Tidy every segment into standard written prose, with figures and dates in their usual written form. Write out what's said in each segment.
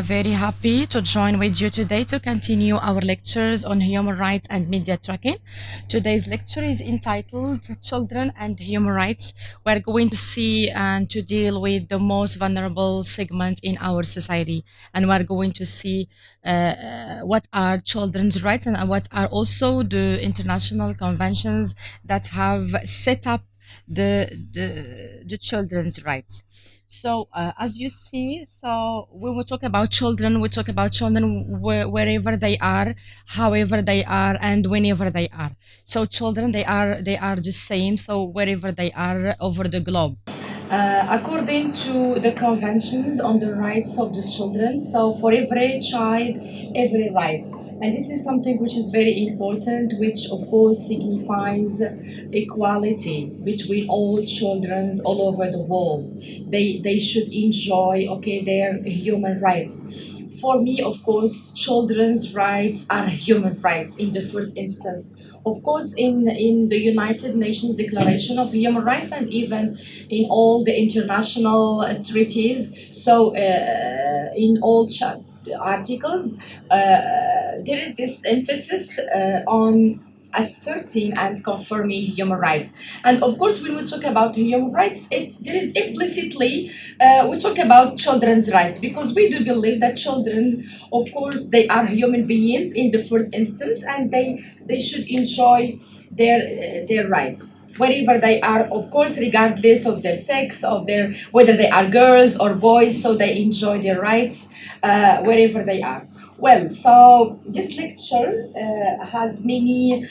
very happy to join with you today to continue our lectures on human rights and media tracking. Today's lecture is entitled Children and Human Rights. We're going to see and to deal with the most vulnerable segment in our society, and we're going to see what are children's rights and what are also the international conventions that have set up the children's rights. So, as you see, so when we talk about children, we talk about children wherever they are, however they are, and whenever they are. So, children, they are the same. So, wherever they are over the globe. According to the conventions on the rights of the children, so for every child, every right. And this is something which is very important, which of course signifies equality between all children all over the world. They should enjoy, okay, their human rights. For me, of course, children's rights are human rights in the first instance. Of course, in the United Nations Declaration of Human Rights and even in all the international treaties, so in all articles, there is this emphasis on asserting and confirming human rights. And of course, when we talk about human rights, there is implicitly we talk about children's rights because we do believe that children, of course, they are human beings in the first instance, and they should enjoy their rights wherever they are, of course, regardless of their sex, of their whether they are girls or boys. So they enjoy their rights wherever they are. Well, so this lecture has many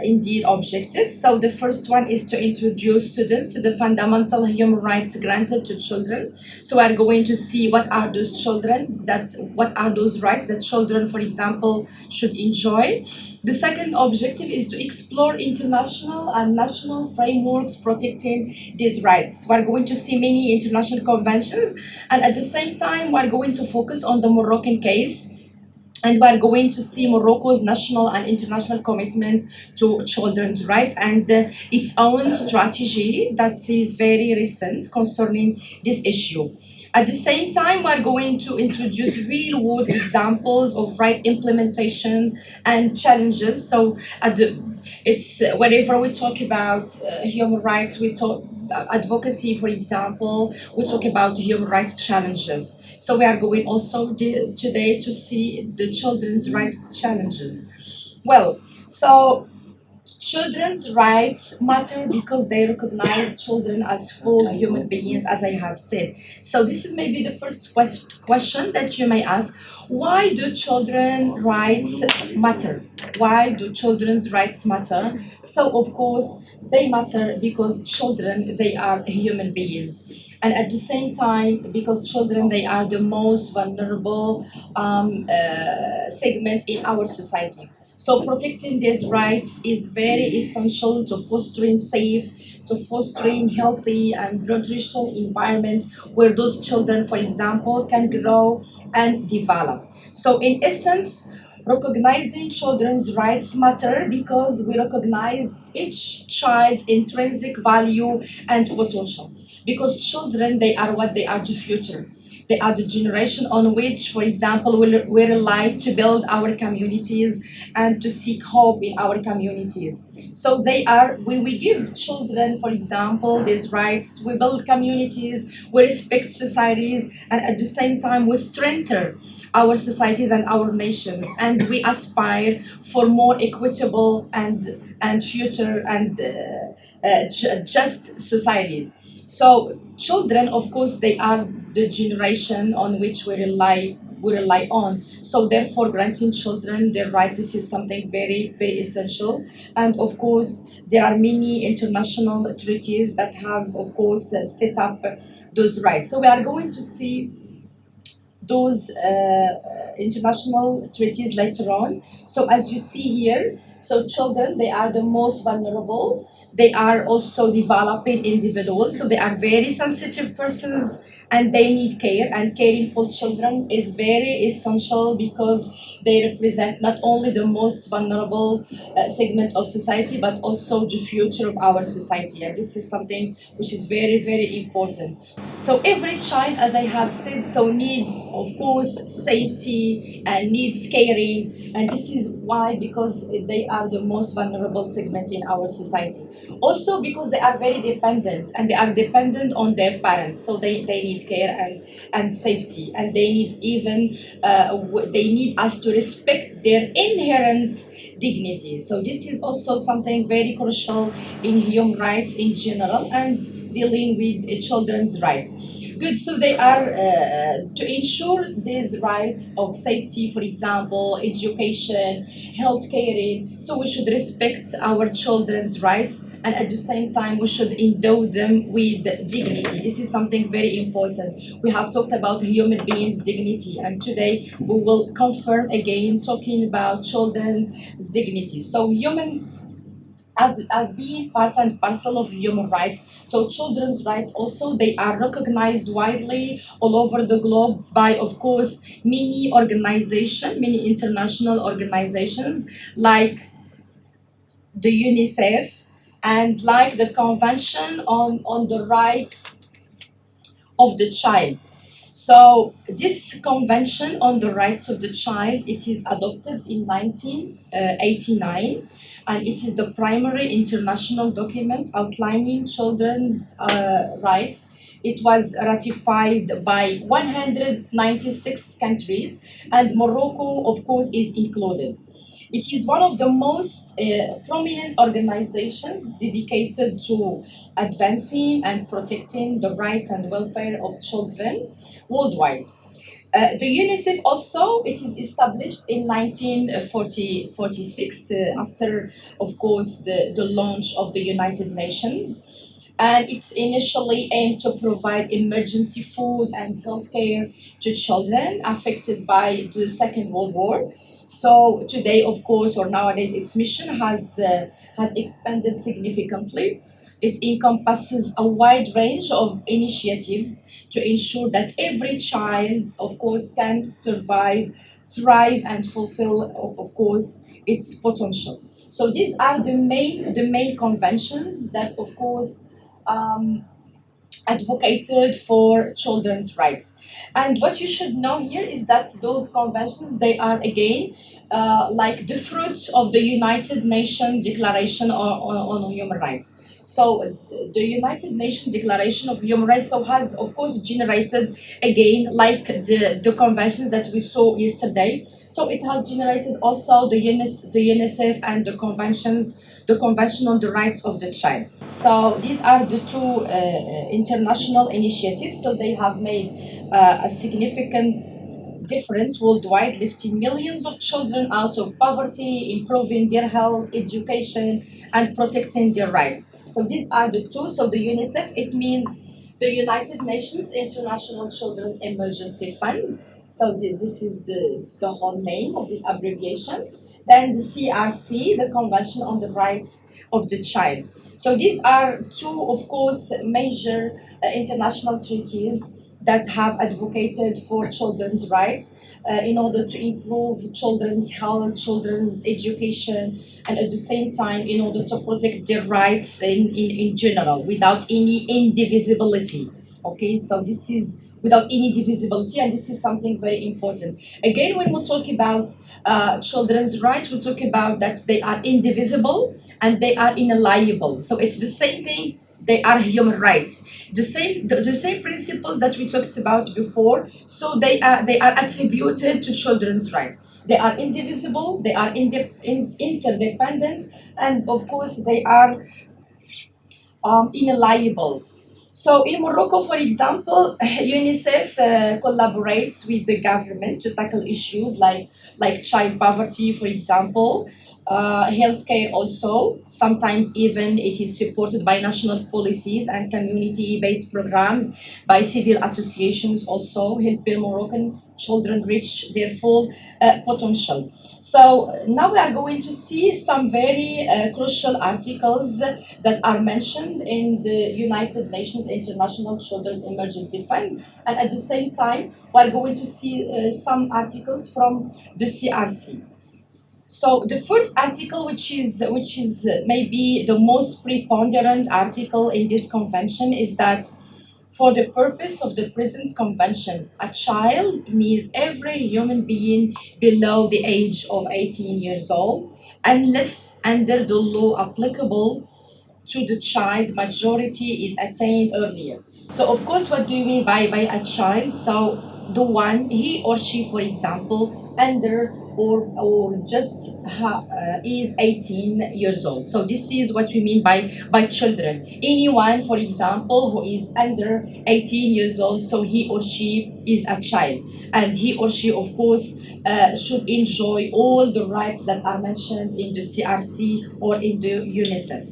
indeed objectives. So the first one is to introduce students to the fundamental human rights granted to children. So we are going to see what are those what are those rights that children, for example, should enjoy. The second objective is to explore international and national frameworks protecting these rights. We are going to see many international conventions, and at the same time, we are going to focus on the Moroccan case, and we're going to see Morocco's national and international commitment to children's rights and its own strategy that is very recent concerning this issue. At the same time, we're going to introduce real-world examples of right implementation and challenges. So, it's whenever we talk about human rights, we talk advocacy, for example, we talk about human rights challenges. So we are going also today to see the children's rights challenges. Well, so children's rights matter because they recognize children as full human beings, as I have said. So this is maybe the first question that you may ask. Why do children's rights matter? Why do children's rights matter? So of course, they matter because children, they are human beings. And at the same time, because children, they are the most vulnerable segment in our society. So protecting these rights is very essential to fostering safe, to fostering healthy and nutritional environments where those children, for example, can grow and develop. So in essence, recognizing children's rights matter because we recognize each child's intrinsic value and potential. Because children, they are what they are the future. They are the generation on which, for example, we rely to build our communities and to seek hope in our communities. So they are, when we give children, for example, these rights, we build communities, we respect societies, and at the same time, we strengthen our societies and our nations, and we aspire for more equitable and future and just societies. So children, of course, they are the generation on which we rely on. So therefore, granting children their rights, this is something very, very essential. And of course, there are many international treaties that have, of course, set up those rights. So we are going to see those international treaties later on. So as you see here, so children, they are the most vulnerable. They are also developing individuals, so they are very sensitive persons. and they need care, and caring for children is very essential because they represent not only the most vulnerable segment of society but also the future of our society, and this is something which is very, very important. So every child, as I have said, so needs, of course, safety and needs caring, and this is why, because they are the most vulnerable segment in our society. Also because they are very dependent, and they are dependent on their parents, so they need care and safety, and they need even they need us to respect their inherent dignity. So this is also something very crucial in human rights in general and dealing with children's rights. Good. So they are to ensure these rights of safety, for example, education, health caring. So we should respect our children's rights, and at the same time we should endow them with dignity. This is something very important. We have talked about human beings' dignity, and today we will confirm again talking about children's dignity. So human, as being part and parcel of human rights. So children's rights also, they are recognized widely all over the globe by, of course, many international organizations like the UNICEF and like the Convention on the Rights of the Child. So this Convention on the Rights of the Child, it is adopted in 1989, and it is the primary international document outlining children's rights. It was ratified by 196 countries, and Morocco, of course, is included. It is one of the most prominent organizations dedicated to advancing and protecting the rights and welfare of children worldwide. The UNICEF also, it is established in 1946 after, of course, the launch of the United Nations. And it's initially aimed to provide emergency food and healthcare to children affected by the Second World War. So today, of course, or nowadays, its mission has expanded significantly. It encompasses a wide range of initiatives to ensure that every child, of course, can survive, thrive, and fulfill, of course, its potential. So these are the main conventions that, of course, um, advocated for children's rights. And what you should know here is that those conventions, they are again like the fruit of the United Nations Declaration on Human Rights. So the United Nations Declaration of Human Rights so has, of course, generated again like the conventions that we saw yesterday. So it has generated also the UNICEF and the Convention on the Rights of the Child. So these are the two international initiatives. So they have made a significant difference worldwide, lifting millions of children out of poverty, improving their health, education, and protecting their rights. So these are the two. So the UNICEF, it means the United Nations International Children's Emergency Fund. So this is the whole name of this abbreviation. Then the CRC, the Convention on the Rights of the Child. So these are two, of course, major international treaties that have advocated for children's rights in order to improve children's health, children's education, and at the same time, in order to protect their rights in general without any indivisibility. Okay, so this is without any divisibility, and this is something very important. Again, when we talk about children's rights, we talk about that they are indivisible and they are inalienable. So it's the same thing. They are human rights. The same principles that we talked about before. So they are attributed to children's rights. They are indivisible. They are interdependent, and of course they are inalienable. So in Morocco, for example, UNICEF collaborates with the government to tackle issues like child poverty, for example, healthcare also. Sometimes even it is supported by national policies and community-based programs by civil associations also, helping Moroccan children reach their full potential. So now we are going to see some very crucial articles that are mentioned in the United Nations International Children's Emergency Fund, and at the same time, we are going to see some articles from the CRC. So the first article, which is maybe the most preponderant article in this convention, is that for the purpose of the present convention, a child means every human being below the age of 18 years old, unless under the law applicable to the child majority is attained earlier. So of course, what do you mean by a child? So the one, he or she, for example, under or just is 18 years old. So this is what we mean by children. Anyone, for example, who is under 18 years old, so he or she is a child, and he or she, of course, should enjoy all the rights that are mentioned in the CRC or in the UNICEF.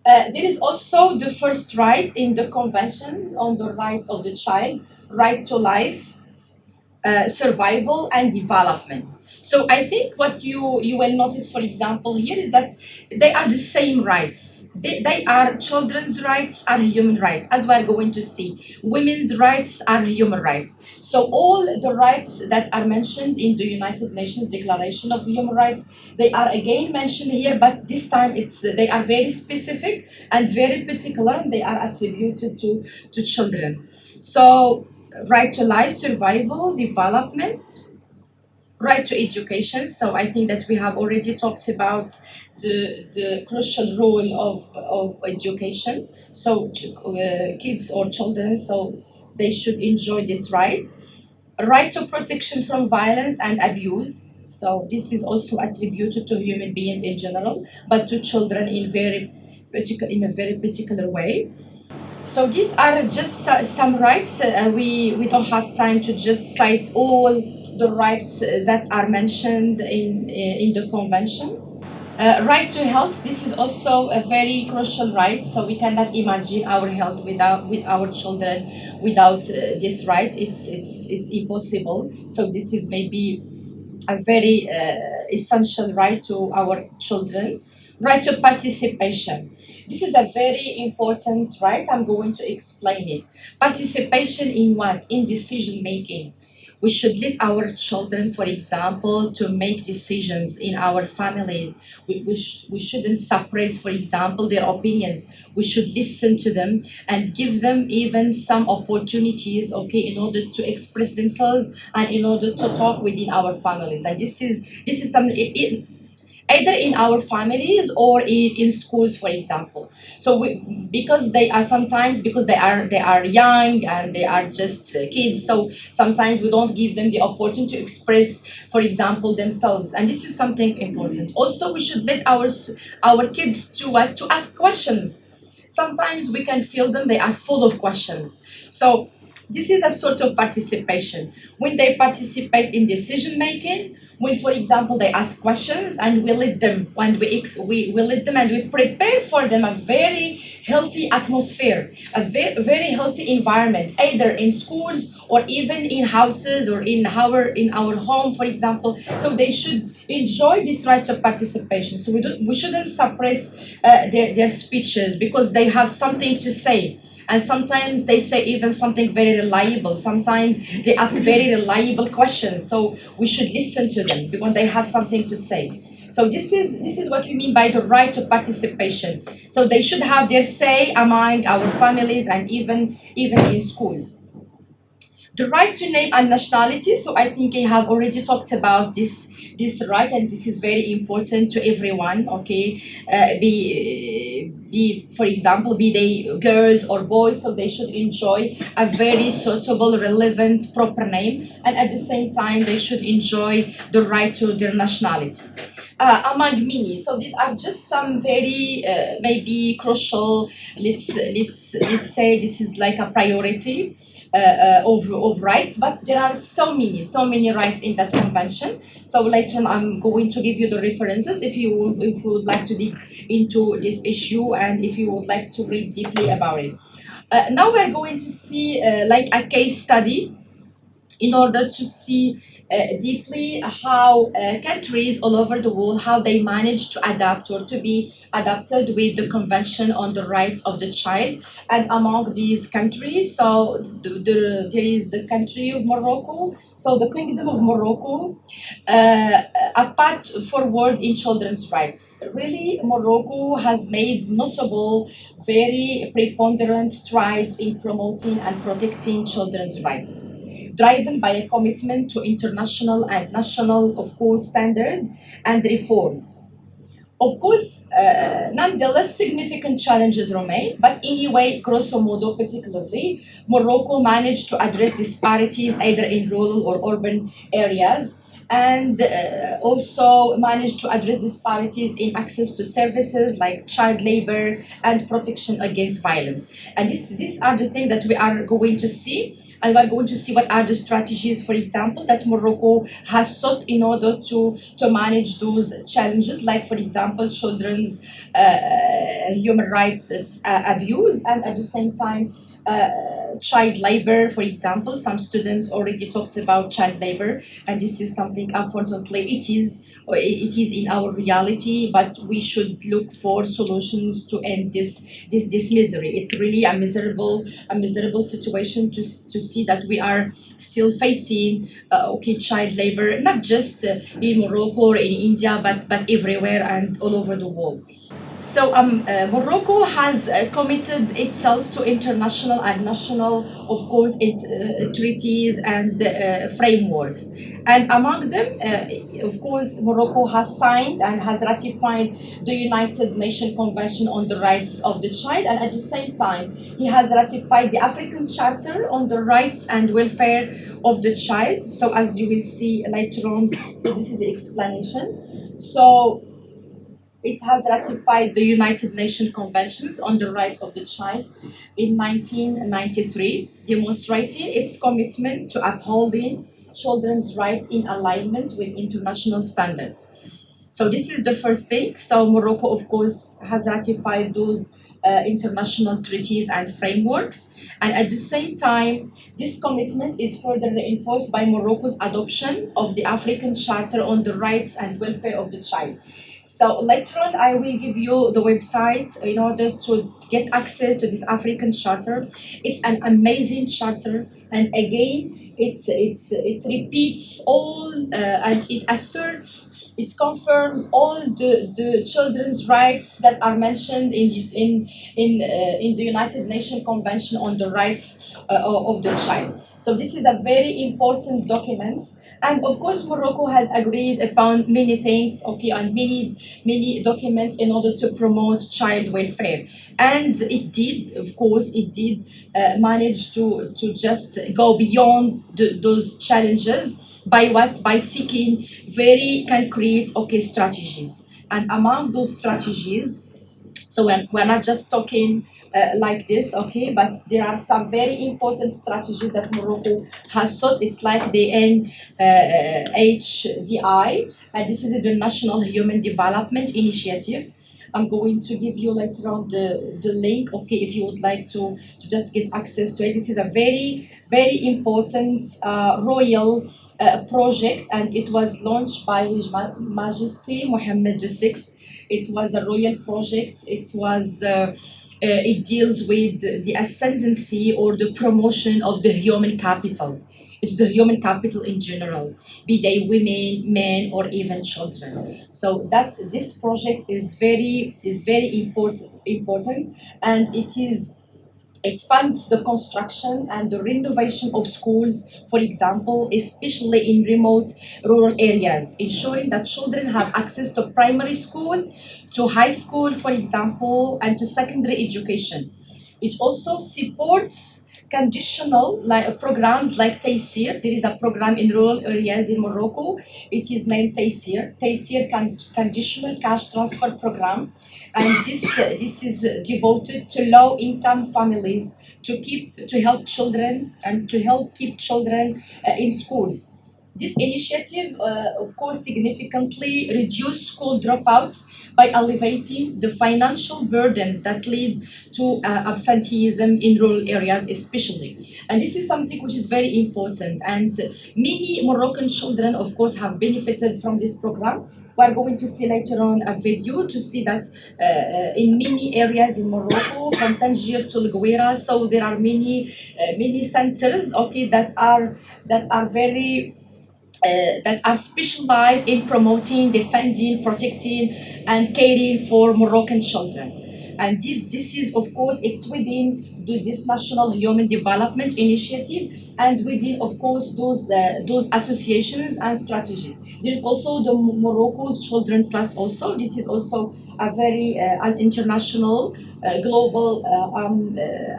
There is also the first right in the Convention on the Rights of the Child, right to life, survival and development. So I think what you will notice, for example, here is that they are the same rights. They are children's rights are human rights, as we are going to see. Women's rights are human rights. So all the rights that are mentioned in the United Nations Declaration of Human Rights, they are again mentioned here, but this time they are very specific and very particular, and they are attributed to children. So right to life, survival, development, right to education. So I think that we have already talked about the crucial role of education. So kids or children, so they should enjoy this right. Right to protection from violence and abuse. So this is also attributed to human beings in general, but to children in a very particular way. So these are just some rights. We don't have time to just cite all the rights that are mentioned in the convention. Right to health. This is also a very crucial right. So we cannot imagine our health with our children without this right. It's impossible. So this is maybe a very essential right to our children. Right to participation. This is a very important right. I'm going to explain it. Participation in what? In decision making. We should let our children, for example, to make decisions in our families. We shouldn't suppress, for example, their opinions. We should listen to them and give them even some opportunities, okay, in order to express themselves and in order to talk within our families. And this is something. Either in our families or in schools, for example. So because they are sometimes, because they are young and they are just kids, so sometimes we don't give them the opportunity to express, for example, themselves, and this is something important. Also, we should let our kids to ask questions. Sometimes we can feel them, they are full of questions. So this is a sort of participation. When they participate in decision making, when, for example, they ask questions, and we let them, when we let them and we prepare for them a very healthy atmosphere, a very healthy environment, either in schools or even in houses or in our home, for example. So they should enjoy this right of participation. So we shouldn't suppress their speeches because they have something to say, and sometimes they say even something very reliable. Sometimes they ask very reliable questions, so we should listen to them because they have something to say. So this is what we mean by the right of participation. So they should have their say among our families and even in schools. The right to name and nationality. So I think I have already talked about this right, and this is very important to everyone. Okay, be for example, be they girls or boys, so they should enjoy a very suitable, relevant, proper name, and at the same time they should enjoy the right to their nationality. Among many, so these are just some very maybe crucial. Let's say this is like a priority of rights, but there are so many rights in that convention. So later on, I'm going to give you the references if you would like to dig into this issue and if you would like to read deeply about it. Now we're going to see like a case study in order to see deeply how countries all over the world, how they manage to adapt or to be adapted with the convention on the rights of the child. And among these countries, so there is the country of Morocco. So the Kingdom of Morocco, a path forward in children's rights. Really, Morocco has made notable, very preponderant strides in promoting and protecting children's rights, driven by a commitment to international and national, of course, standard and reforms. Of course, nonetheless, significant challenges remain, but anyway, grosso modo, particularly, Morocco managed to address disparities either in rural or urban areas, and also managed to address disparities in access to services like child labor and protection against violence. And these are the things that we are going to see. And we're going to see what are the strategies, for example, that Morocco has sought in order to manage those challenges, like, for example, children's human rights abuse, and at the same time, child labor, for example. Some students already talked about child labor, and this is something, unfortunately, it is in our reality, but we should look for solutions to end this misery. It's really a miserable situation to see that we are still facing child labor, not just in Morocco or in India, but everywhere and all over the world. So Morocco has committed itself to international and national, of course, treaties and frameworks. And among them, of course, Morocco has signed and has ratified the United Nations Convention on the Rights of the Child, and at the same time, he has ratified the African Charter on the Rights and Welfare of the Child. So as you will see later on, so this is the explanation. So it has ratified the United Nations Conventions on the Rights of the Child in 1993, demonstrating its commitment to upholding children's rights in alignment with international standards. So this is the first thing. So Morocco, of course, has ratified those international treaties and frameworks. And at the same time, this commitment is further reinforced by Morocco's adoption of the African Charter on the Rights and Welfare of the Child. So later on, I will give you the website in order to get access to this African Charter. It's an amazing charter, and again, it repeats all and it asserts, it confirms all the children's rights that are mentioned in the United Nations Convention on the Rights of the Child. So this is a very important document. And of course, Morocco has agreed upon many things, okay, and many documents in order to promote child welfare. And it did, of course, it did manage to just go beyond those challenges by what? By seeking very concrete, okay, strategies. And among those strategies, so we're not just talking like this, okay, but there are some very important strategies that Morocco has sought. It's like the NHDI, and this is the National Human Development Initiative. I'm going to give you later on the link, okay, if you would like to just get access to it. This is a very important royal project, and it was launched by His Majesty Mohammed VI. It was a royal project. It deals with the ascendancy or the promotion of the human capital. It's the human capital in general, be they women, men, or even children. So that this project is very important, and it funds the construction and the renovation of schools, for example, especially in remote rural areas, ensuring that children have access to primary school, to high school, for example, and to secondary education. It also supports conditional programs like Taysir. There is a program in rural areas in Morocco. It is named Taysir. Taysir Conditional Cash Transfer Program, and this is devoted to low income families to help children and to help keep children in schools. This initiative, of course, significantly reduced school dropouts by alleviating the financial burdens that lead to absenteeism in rural areas, especially. And this is something which is very important. And many Moroccan children, of course, have benefited from this program. We are going to see later on a video to see that in many areas in Morocco, from Tangier to Guira, so there are many centers, okay, that are very that are specialized in promoting, defending, protecting, and caring for Moroccan children. And this is, of course, it's within this National Human Development Initiative and within, of course, those associations and strategies. There is also the Morocco's Children Plus also. This is also a very an international global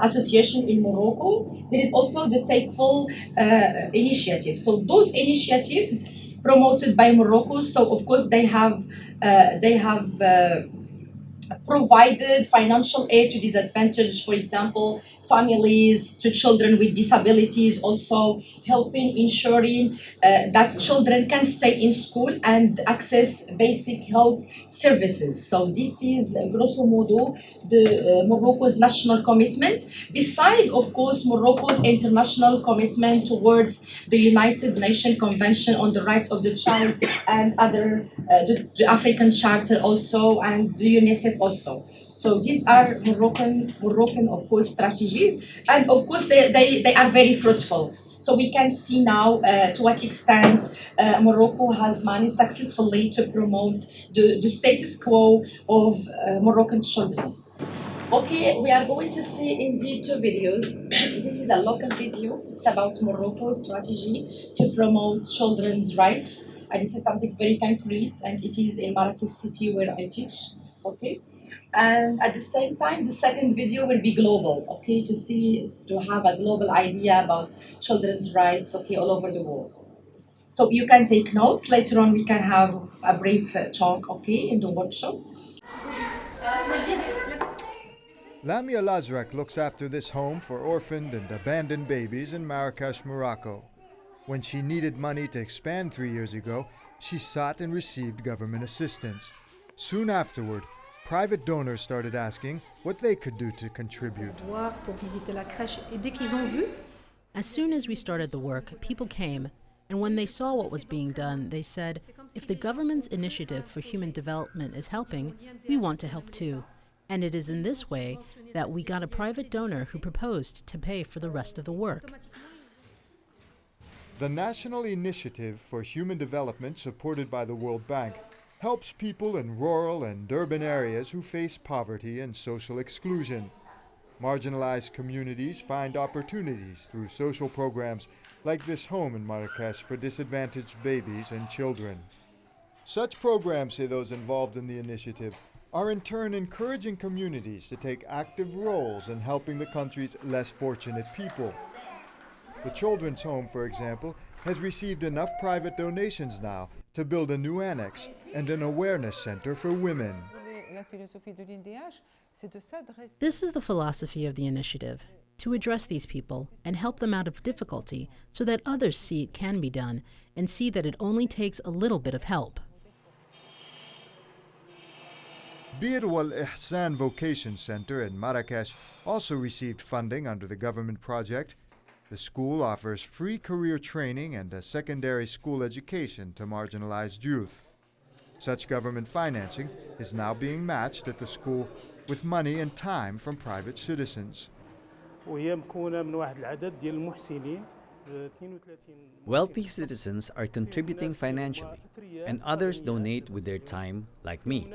association in Morocco. There is also the Takeful initiative. So those initiatives promoted by Morocco. So of course they have provided financial aid to disadvantaged, for example, families, to children with disabilities, also helping ensuring that children can stay in school and access basic health services. So this is grosso modo the Morocco's national commitment, beside of course Morocco's international commitment towards the United Nations Convention on the Rights of the Child and other the African Charter also and the UNICEF also. So these are Moroccan of course strategies, and of course they are very fruitful. So we can see now to what extent Morocco has managed successfully to promote the status quo of Moroccan children. Okay, we are going to see indeed two videos. This is a local video. It's about Morocco's strategy to promote children's rights. And this is something very concrete, and it is in Marrakech city where I teach. Okay. And at the same time, the second video will be global, okay, to have a global idea about children's rights, okay, all over the world. So you can take notes. Later on, we can have a brief talk, okay, in the workshop. Lamia Lazrak looks after this home for orphaned and abandoned babies in Marrakesh, Morocco. When she needed money to expand 3 years ago, she sought and received government assistance. Soon afterward, private donors started asking what they could do to contribute. As soon as we started the work, people came, and when they saw what was being done, they said, if the government's initiative for human development is helping, we want to help too. And it is in this way that we got a private donor who proposed to pay for the rest of the work. The National Initiative for Human Development, supported by the World Bank, helps people in rural and urban areas who face poverty and social exclusion. Marginalized communities find opportunities through social programs like this home in Marrakesh for disadvantaged babies and children. Such programs, say those involved in the initiative, are in turn encouraging communities to take active roles in helping the country's less fortunate people. The Children's Home, for example, has received enough private donations now to build a new annex and an awareness center for women. This is the philosophy of the initiative, to address these people and help them out of difficulty so that others see it can be done and see that it only takes a little bit of help. Bir wal Ihsan Vocation Center in Marrakesh also received funding under the government project. The school offers free career training and a secondary school education to marginalized youth. Such government financing is now being matched at the school with money and time from private citizens. Wealthy citizens are contributing financially, and others donate with their time, like me.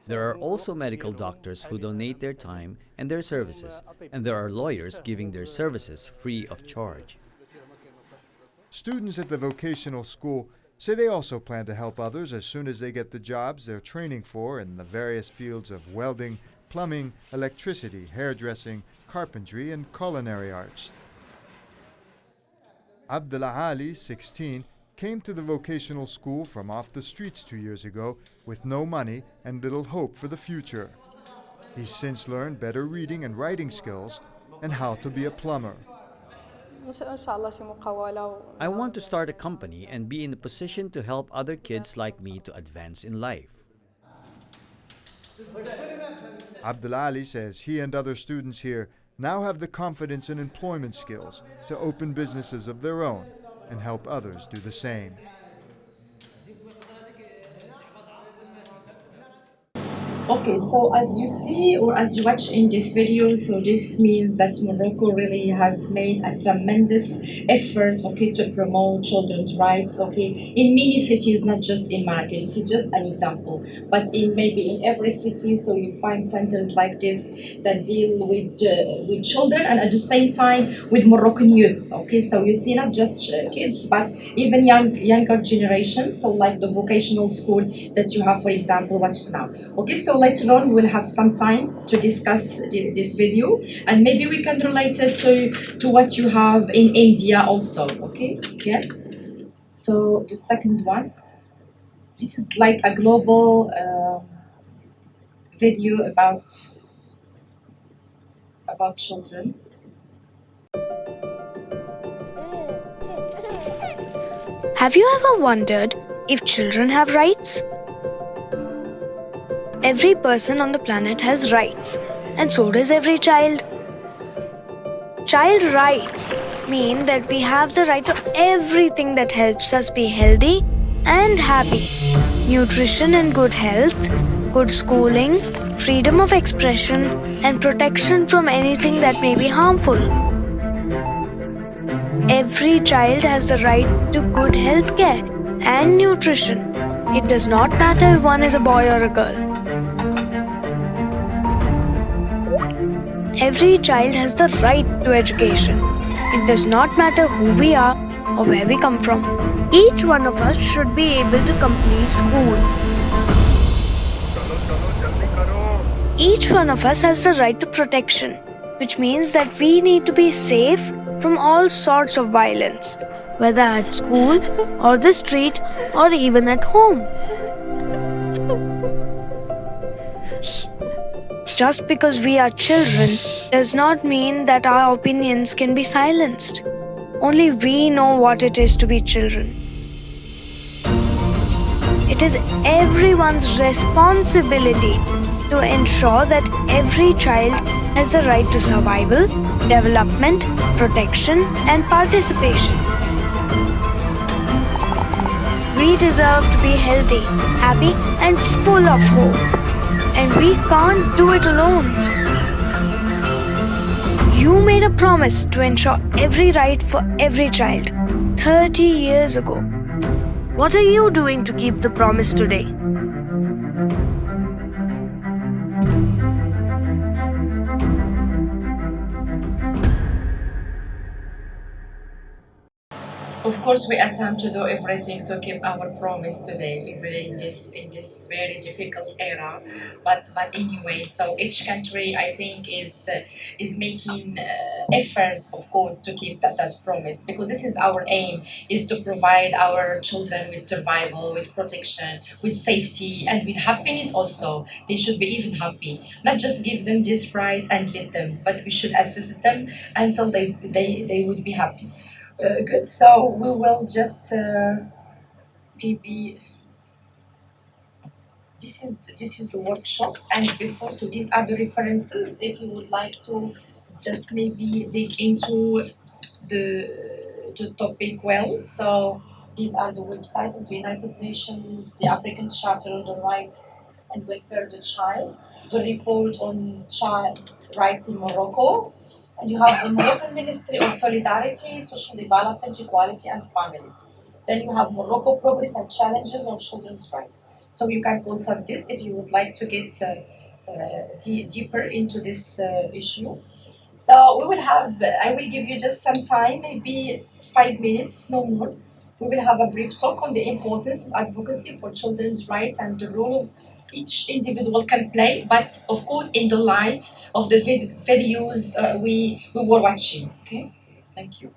There are also medical doctors who donate their time and their services, and there are lawyers giving their services free of charge. Students at the vocational school say they also plan to help others as soon as they get the jobs they're training for in the various fields of welding, plumbing, electricity, hairdressing, carpentry, and culinary arts. Abdullah Ali, 16, came to the vocational school from off the streets 2 years ago with no money and little hope for the future. He's since learned better reading and writing skills and how to be a plumber. I want to start a company and be in a position to help other kids like me to advance in life. Abdulali says he and other students here now have the confidence and employment skills to open businesses of their own and help others do the same. Okay, so as you see or as you watch in this video, so this means that Morocco really has made a tremendous effort, okay, to promote children's rights, okay, in many cities, not just in Marrakech. This is just an example, but in maybe in every city, so you find centers like this that deal with children and at the same time with Moroccan youth, okay. So you see not just kids, but even younger generations. So like the vocational school that you have, for example, watched now. Okay, so later on we'll have some time to discuss this video, and maybe we can relate it to what you have in India also. Okay, yes. So the second one, this is like a global video about children. Have you ever wondered if children have rights? Every person on the planet has rights, and so does every child. Child rights mean that we have the right to everything that helps us be healthy and happy. Nutrition and good health, good schooling, freedom of expression, and protection from anything that may be harmful. Every child has the right to good health care and nutrition. It does not matter if one is a boy or a girl. Every child has the right to education. It does not matter who we are or where we come from. Each one of us should be able to complete school. Each one of us has the right to protection, which means that we need to be safe from all sorts of violence, whether at school or the street or even at home. Just because we are children does not mean that our opinions can be silenced. Only we know what it is to be children. It is everyone's responsibility to ensure that every child has the right to survival, development, protection, and participation. We deserve to be healthy, happy, and full of hope. And we can't do it alone. You made a promise to ensure every right for every child 30 years ago. What are you doing to keep the promise today? Of course, we attempt to do everything to keep our promise today, even in this very difficult era. But anyway, so each country, I think, is making effort, of course, to keep that promise, because this is our aim: is to provide our children with survival, with protection, with safety, and with happiness. Also, they should be even happy. Not just give them these rights and let them, but we should assist them until they would be happy. Good. So we will just maybe this is the workshop, and before, so these are the references. If you would like to just maybe dig into the topic well, so these are the website of the United Nations, the African Charter on the Rights and Welfare of the Child, the report on child rights in Morocco, and you have the Moroccan Ministry of Solidarity, Social Development, Equality and Family. Then you have Morocco Progress and Challenges on Children's Rights. So you can consult this if you would like to get deeper into this issue. So we will have, I will give you just some time, maybe 5 minutes, no more. We will have a brief talk on the importance of advocacy for children's rights and the role of each individual can play, but of course in the light of the videos we were watching. Okay, thank you.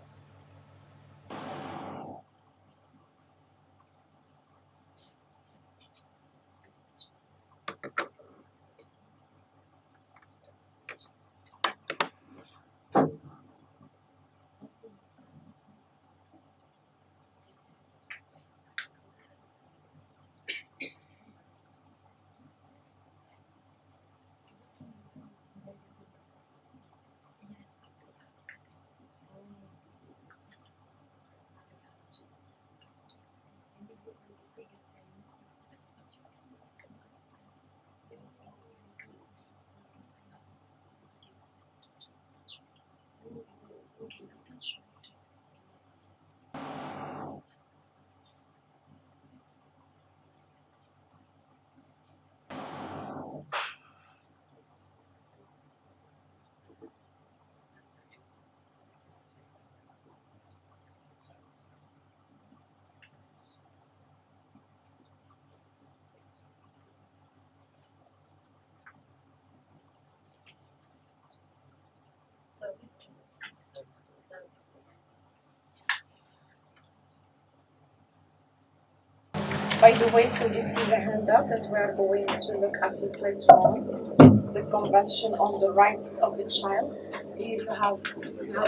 By the way, so this is a handout that we are going to look at it later on. So it's the Convention on the Rights of the Child. Here you have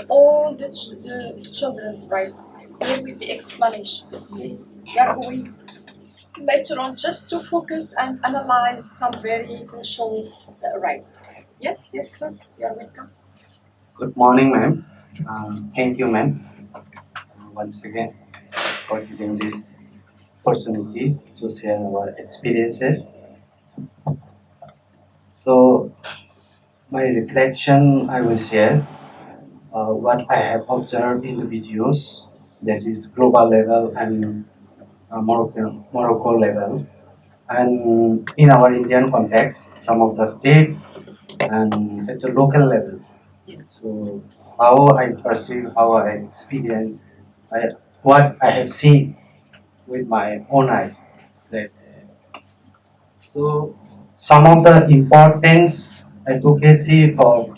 all the children's rights here with the explanation. Okay? We are going later on just to focus and analyze some very crucial rights. Yes, yes, sir. You are welcome. Good morning, ma'am. Thank you, ma'am, once again for giving this opportunity to share our experiences. So, my reflection I will share what I have observed in the videos, that is global level and Morocco level, and in our Indian context, some of the states and at the local levels. So, how I perceive, how I experience, what I have seen with my own eyes. That, so, some of the importance advocacy for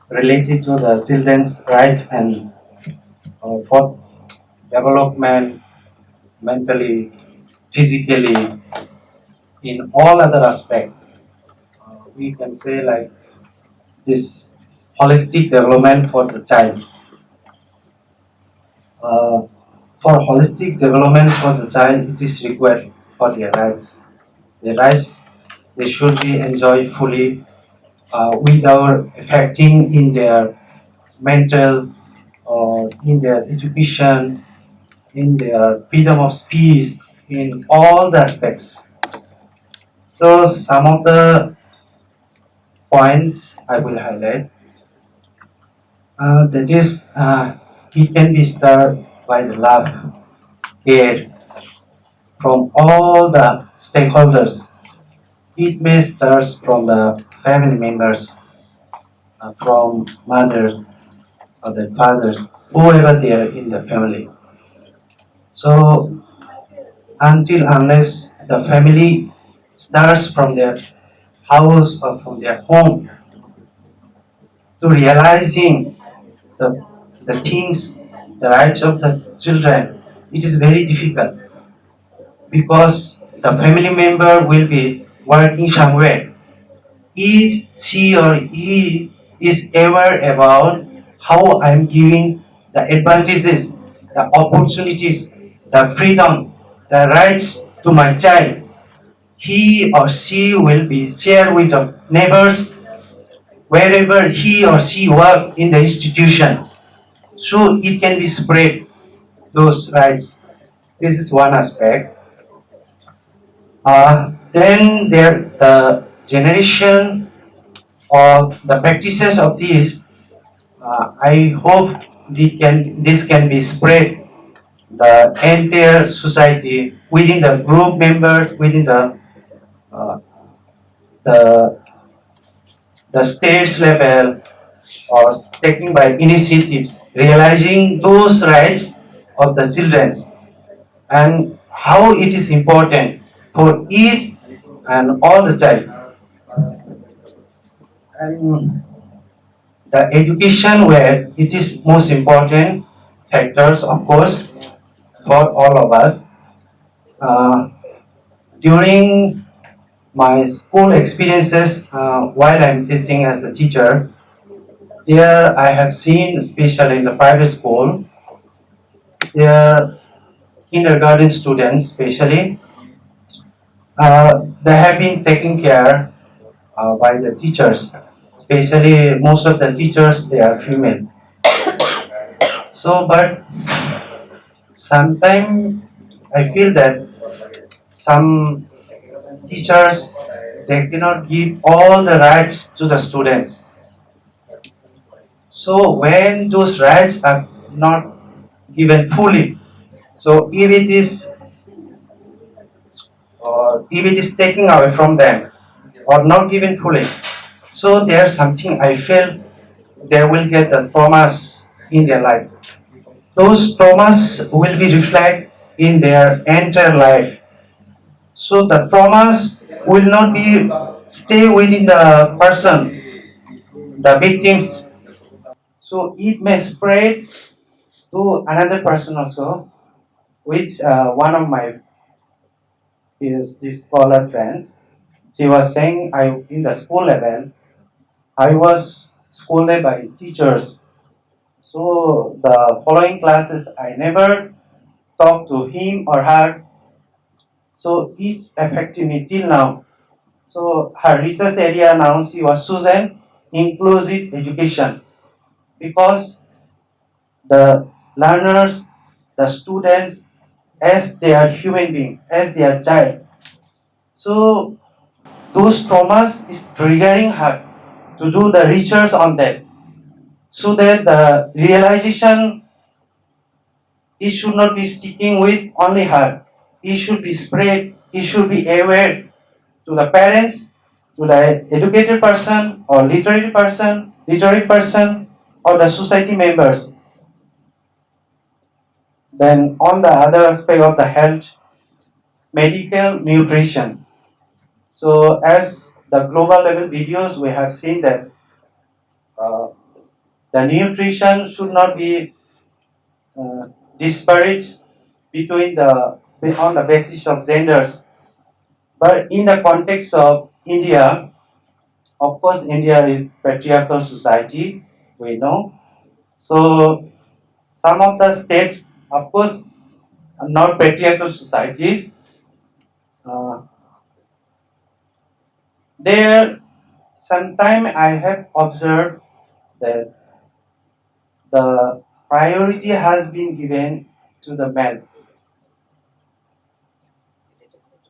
related to the children's rights and for development mentally, physically, in all other aspects. We can say like this holistic development for the child. Uh, for holistic development for the child, it is required for their rights. Their rights, they should be enjoyed fully without affecting in their mental or in their education, in their freedom of speech, in all the aspects. So some of the points I will highlight. That is, it can be started by the love, care from all the stakeholders. It may start from the family members, from mothers or the fathers, whoever they are in the family. So until unless the family starts from their house or from their home to realizing the, the things, the rights of the children, it is very difficult because the family member will be working somewhere. If she or he is aware about how I'm giving the advantages, the opportunities, the freedom, the rights to my child, he or she will be shared with the neighbors wherever he or she work in the institution. So it can be spread those rights. This is one aspect. Then there the generation or the practices of this. I hope this can be spread the entire society within the group members within uh, the the states level or taking by initiatives, realizing those rights of the children and how it is important for each and all the child. And the education where it is most important factors, of course, for all of us. Uh, During my school experiences, while I'm teaching as a teacher, there I have seen, especially in the private school, there kindergarten students, especially, they have been taken care by the teachers. Especially, most of the teachers they are female. So, but sometimes I feel that some teachers they cannot give all the rights to the students. So when those rights are not given fully, so if it is taken away from them or not given fully, so there's something I feel they will get the traumas in their life. Those traumas will be reflected in their entire life. So the traumas will not be stay within the person, the victims. So it may spread to another person also, which one of my is this scholar friends. She was saying I in the school level I was scolded by teachers. So the following classes I never talked to him or her. So it's affecting me till now. So her research area now she was chosen inclusive education because the learners, the students, as they are human being, as they are child. So those traumas is triggering her to do the research on that, so that the realization he should not be sticking with only her. He should be spread. He should be aware to the parents, to the educated person or literate person, or the society members. Then on the other aspect of the health, medical nutrition. So as the global level videos, we have seen that uh, the nutrition should not be uh, disparate between the on the basis of genders. But in the context of India, of course, India is patriarchal society. We know. So some of the states, of course, are not patriarchal societies. Uh, there, sometime I have observed that the priority has been given to the man.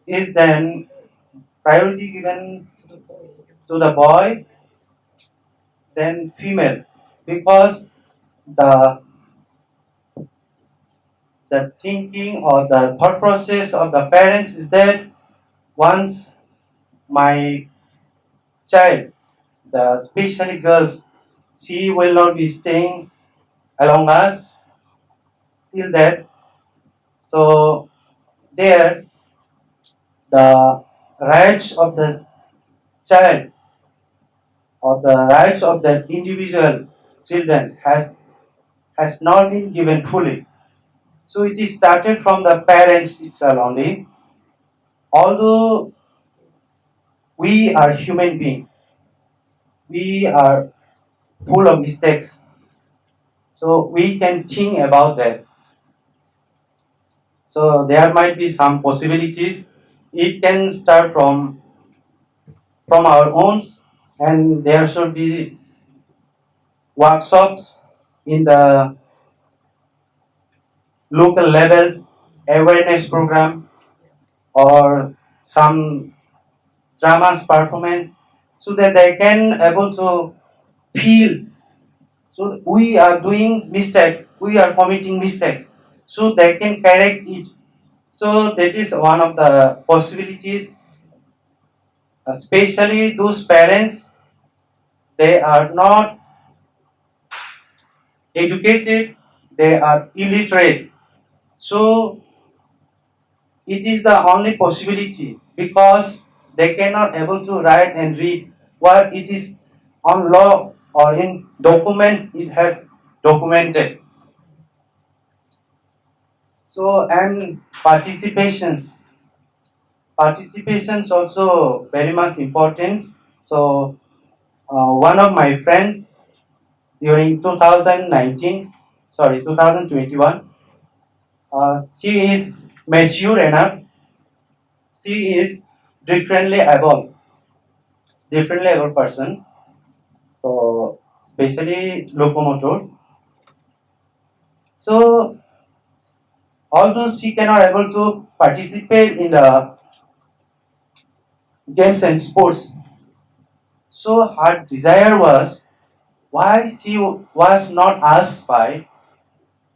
Is then priority given to the boy, then female, because the the thinking or the thought process of the parents is that once my child, the especially girls, she will not be staying along us till that. So there, the rights of the child or the rights of the individual children has not been given fully. So it is started from the parents itself only. Although we are human beings, we are full of mistakes. So we can think about that. So there might be some possibilities. It can start from our own, and there should be workshops in the local levels, awareness program, or some dramas performance, so that they can able to feel. So we are doing mistake, we are committing mistakes, so they can correct it. So that is one of the possibilities. Especially those parents, they are not educated, they are illiterate. So it is the only possibility because they cannot able to write and read what it is on law or in documents it has documented. So and participations also very much important. So one of my friend during 2019, sorry 2021, she is mature enough. She is differently able person. So especially locomotor. So although she cannot able to participate in the games and sports, so her desire was why she was not asked by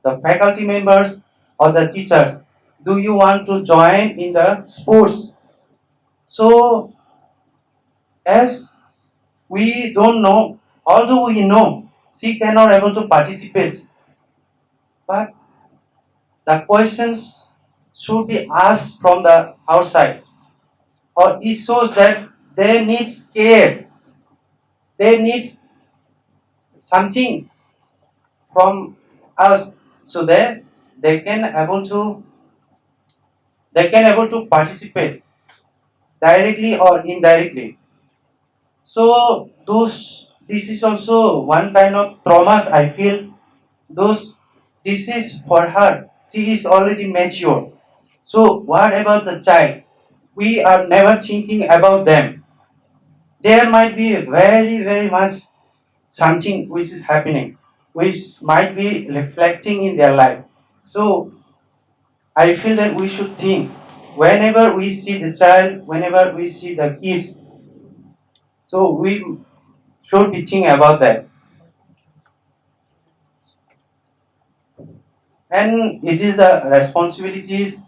the faculty members or the teachers, do you want to join in the sports? So as we don't know, although we know she cannot able to participate, but the questions should be asked from the outside, or it shows that they need care, they need something from us, so that they can able to they can able to participate directly or indirectly. So this is also one kind of traumas I feel. Those this is for her. She is already mature. So what about the child? We are never thinking about them. There might be very much something which is happening, which might be reflecting in their life. So I feel that we should think whenever we see the child, whenever we see the kids, so we should be thinking about that. And it is the responsibilities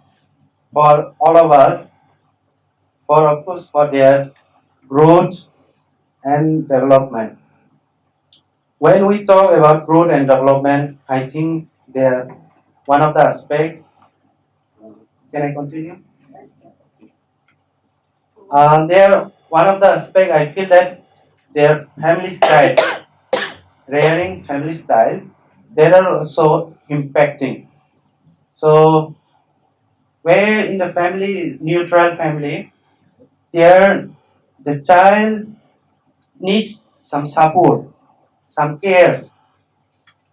for all of us, for of course for their growth and development. When we talk about growth and development, I think there one of the aspect. Can I continue? There one of the aspect I feel that their family style, rearing family style, they are also impacting. So where in the family, neutral family, there the child needs some support, some cares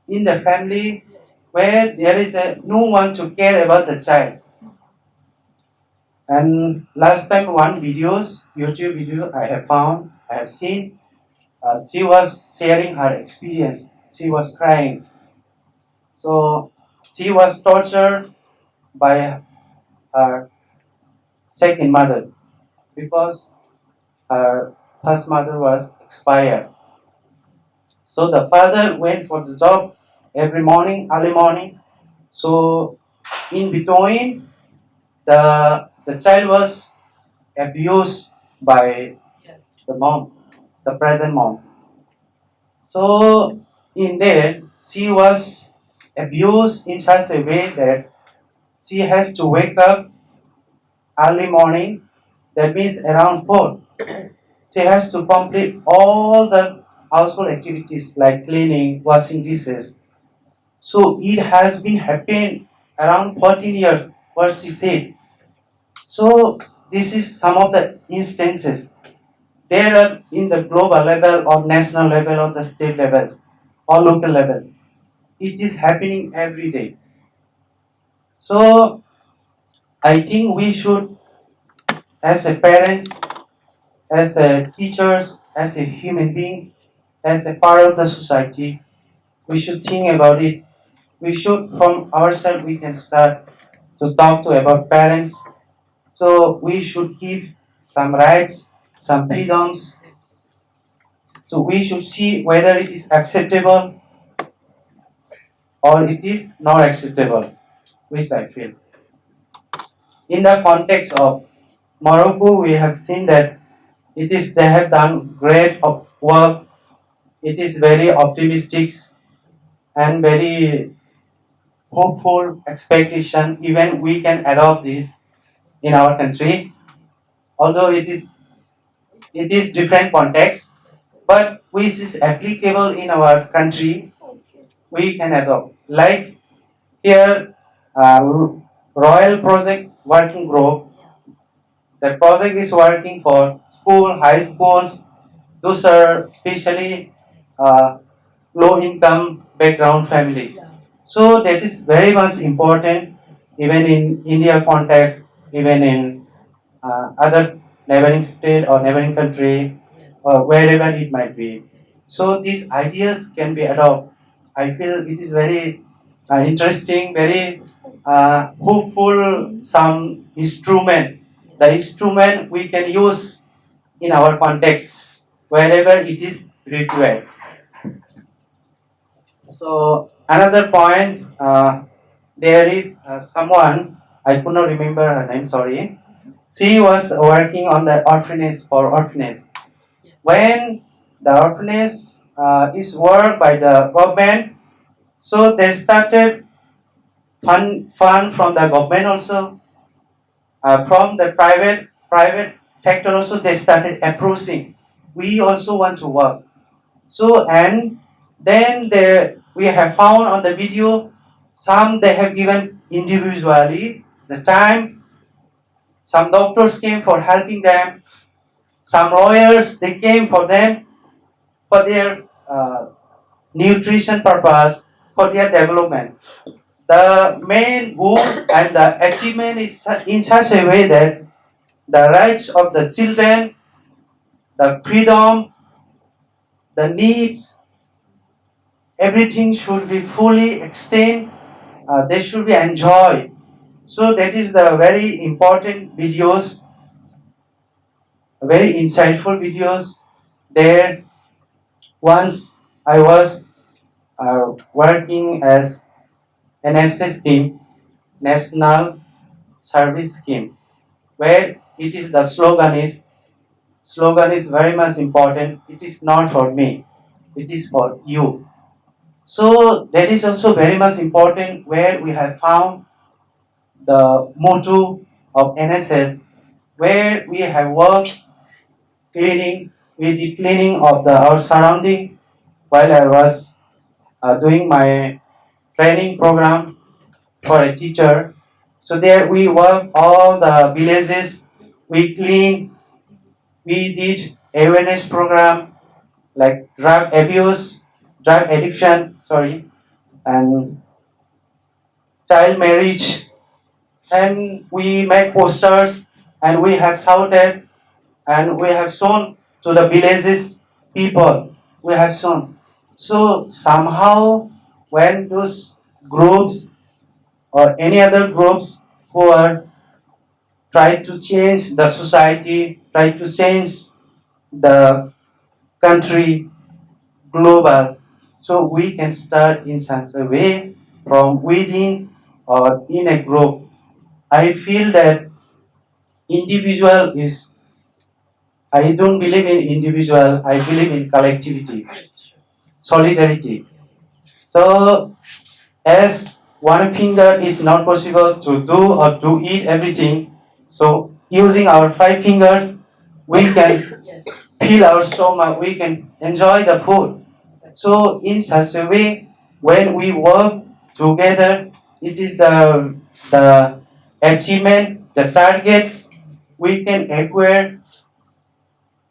in the family where there is no one to care about the child. And last time one YouTube video I have seen, she was sharing her experience. She was crying. So she was tortured by her second mother because her first mother was expired. So the father went for the job every morning, early morning. So in between, the child was abused by the mom, the present mom. So in there, she was abused in such a way that she has to wake up early morning. That means around 4. She has to complete all the household activities like cleaning, washing dishes. So it has been happening around 14 years, what she said. So this is some of the instances. There are in the global level or national level or the state levels or local level. It is happening every day. So I think we should, as a parents, as a teachers, as a human being, as a part of the society, we should think about it. We should, from ourselves, we can start to talk to about parents. So we should give some rights, some freedoms. So we should see whether it is acceptable or it is not acceptable, which I feel. In the context of Morocco, we have seen that it is they have done great work. It is very optimistic and very hopeful expectation. Even we can adopt this in our country, although it is different context, but which is applicable in our country, we can adopt. Like here, Royal Project Working Group. The project is working for school, high schools. Those are especially low income background families. So that is very much important even in India context, even in other neighboring state or neighboring country or wherever it might be. So these ideas can be adopted. I feel it is very interesting, very hopeful, some instrument. The instrument we can use in our context wherever it is required. So another point, there is someone, I could not remember her name, sorry. She was working on the orphanage for orphanage. When the orphanage is worked by the government, so they started fund from the government also, from the private sector also they started approaching. We also want to work. So and then we have found on the video some they have given individually the time Some doctors came for helping them. Some lawyers, they came for them for their nutrition purpose, for their development. The main goal and the achievement is in such a way that the rights of the children, the freedom, the needs, everything should be fully extended. They should be enjoyed. So that is the very important videos, very insightful videos. There, once I was working as NSS team, National Service Scheme, where it is the slogan is very much important. It is not for me, it is for you. So that is also very much important where we have found the motto of NSS, where we have worked cleaning, we did cleaning of our surrounding while I was doing my training program for a teacher. So there we work all the villages, we clean, we did awareness program like drug abuse, drug addiction, sorry, and child marriage, and we make posters and we have shouted and we have shown to the villages people, we have shown. So somehow when those groups or any other groups who are try to change the society, try to change the country, global, so we can start in such a way from within or in a group. I feel that individual is, I don't believe in individual, I believe in collectivity, solidarity. So as one finger is not possible to do or to eat everything, so using our five fingers, we can fill our stomach, we can enjoy the food. So in such a way, when we work together, it is the achievement, the target we can acquire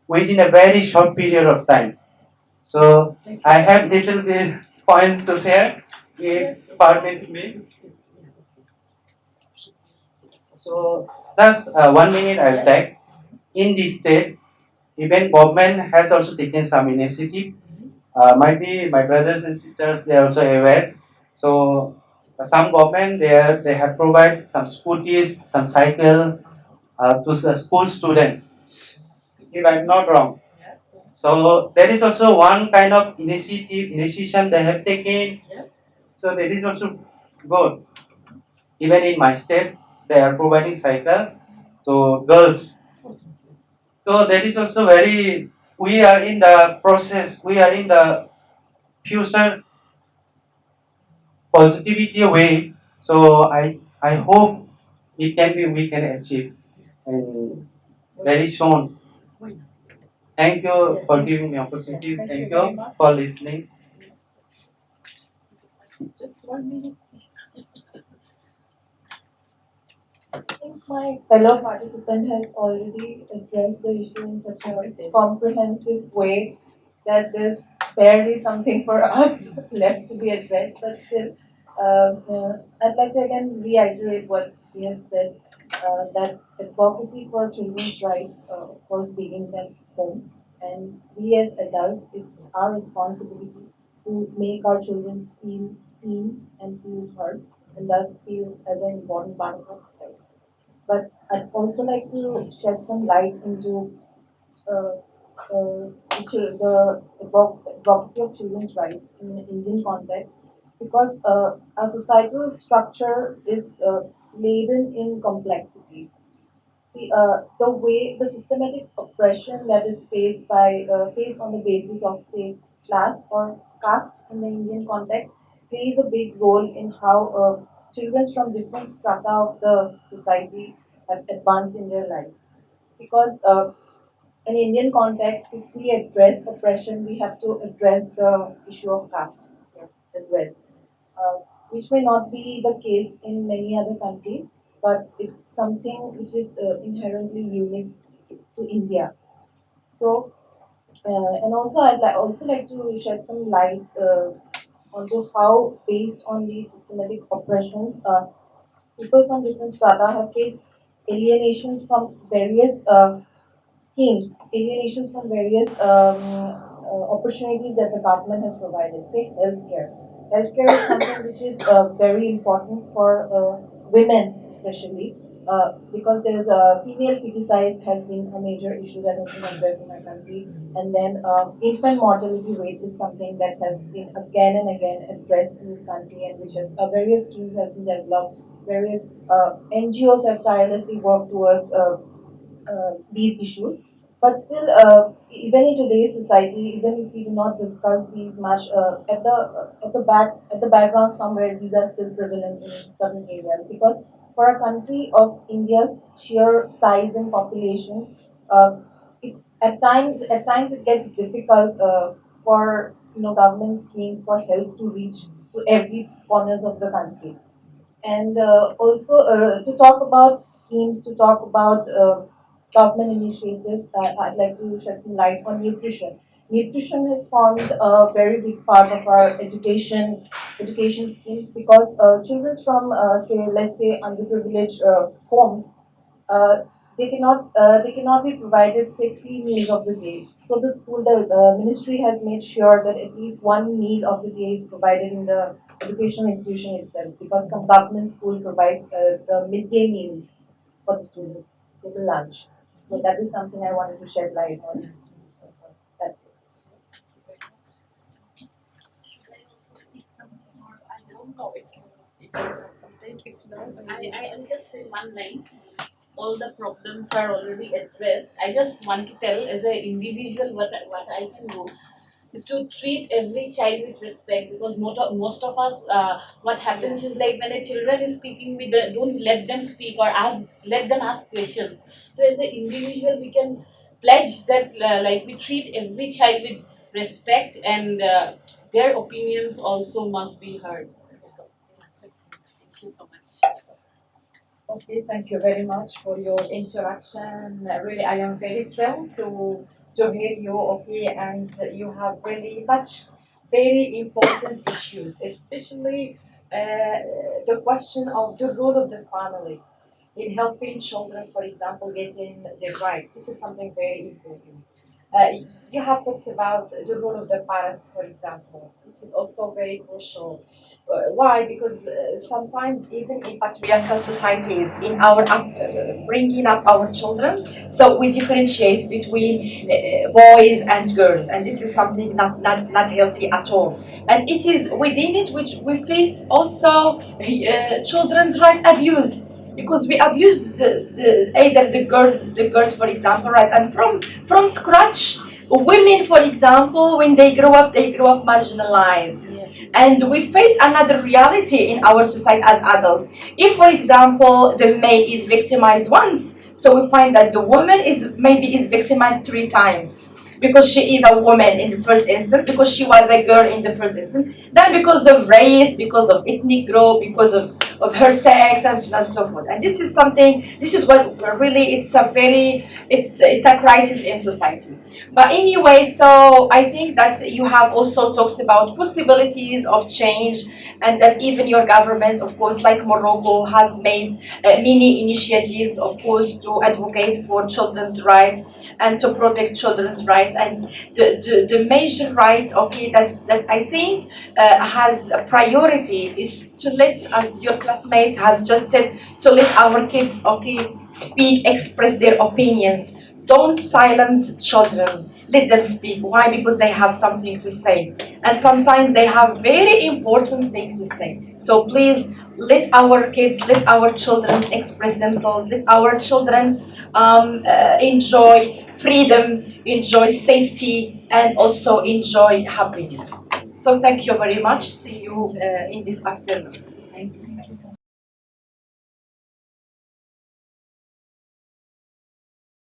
within a very short period of time. So I have little bit points to share. It permits me. So just 1 minute I'll take. In this state, even government has also taken some initiative. Might be my brothers and sisters, they are also aware. So some government they have provided some scooters, some cycle to the school students. If I'm not wrong. So that is also one kind of initiation they have taken. So that is also good. Even in my states, they are providing cycle to girls. So that is also very. We are in the process. We are in the future positivity way. So I hope it can be we can achieve and very soon. Thank you for giving me opportunity. Thank you for listening. I think my fellow participant has already addressed the issue in such a comprehensive way that there's barely something for us left to be addressed. But still, I'd like to again reiterate what he has said, that advocacy for children's rights, of course, begins at home. And we as adults, it's our responsibility to make our children feel seen and feel heard, and thus feel as an important part of our society. But I'd also like to shed some light into uh, the advocacy of children's rights in an Indian context, because our societal structure is laden in complexities. See, the way the systematic oppression that is faced on the basis of, say, class or caste in the Indian context plays a big role in how children from different strata of the society have advanced in their lives. Because in Indian context, if we address oppression, we have to address the issue of caste here as well, which may not be the case in many other countries. but it's something which is inherently unique to India. So, and also also like to shed some light onto how, based on these systematic oppressions, people from different strata have faced alienations from various schemes, alienations from various opportunities that the government has provided. Say healthcare. Healthcare is something which is very important for women, especially because there's a female feticide has been a major issue that has been addressed in our country, and then infant mortality rate is something that has been again and again addressed in this country, and which has various schemes has been developed. Various NGOs have tirelessly worked towards these issues. But still, even in today's society, even if we do not discuss these much, at the background somewhere, these are still prevalent in certain areas. Because for a country of India's sheer size and populations, it's at times it gets difficult for government schemes for help to reach to every corners of the country. And also to talk about schemes, to talk about government initiatives, I'd like to shed some light on nutrition. Nutrition has formed a very big part of our education schemes because children from say let's say underprivileged homes, uh, they cannot be provided say 3 meals of the day. So the ministry has made sure that at least one meal of the day is provided in the educational institution itself, because some government school provides the midday meals for the students, so the lunch. So that is something I wanted to shed light on. That's it. I'll just say one line. All the problems are already addressed. I just want to tell as an individual what I can do is to treat every child with respect, because most of us what happens is like when a children is speaking with the, don't let them speak or ask, let them ask questions. So as an individual we can pledge that like we treat every child with respect, and their opinions also must be heard. So thank you so much. Okay, thank you very much for your introduction. Really, I am very thrilled to hear you. Okay, and you have really touched very important issues, especially the question of the role of the family in helping children, for example, getting their rights. This is something very important. Uh, you have talked about the role of the parents, for example. This is also very crucial. Why? Because sometimes even in patriarchal societies, in our bringing up our children, so we differentiate between boys and girls, and this is something not healthy at all. And it is within it which we face also children's rights abuse, because we abuse either the girls, for example, right, and from scratch. Women, for example, when they grow up marginalized. Yes. And we face another reality in our society as adults. If, for example, the male is victimized once, so we find that the woman is victimized 3 times, because she is a woman in the first instance, because she was a girl in the first instance, then because of race, because of ethnic group, because of her sex, and so on and so forth. And this is what really, it's a crisis in society. But anyway, so I think that you have also talked about possibilities of change, and that even your government, of course, like Morocco, has made many initiatives, of course, to advocate for children's rights and to protect children's rights. And the major rights, okay, that I think has a priority is to let, as your classmate has just said, to let our kids, okay, speak, express their opinions. Don't silence children. Let them speak. Why? Because they have something to say. And sometimes they have very important things to say. So please let our kids, let our children express themselves. Let our children enjoy freedom, enjoy safety, and also enjoy happiness. So thank you very much. See you in this afternoon. Thank you.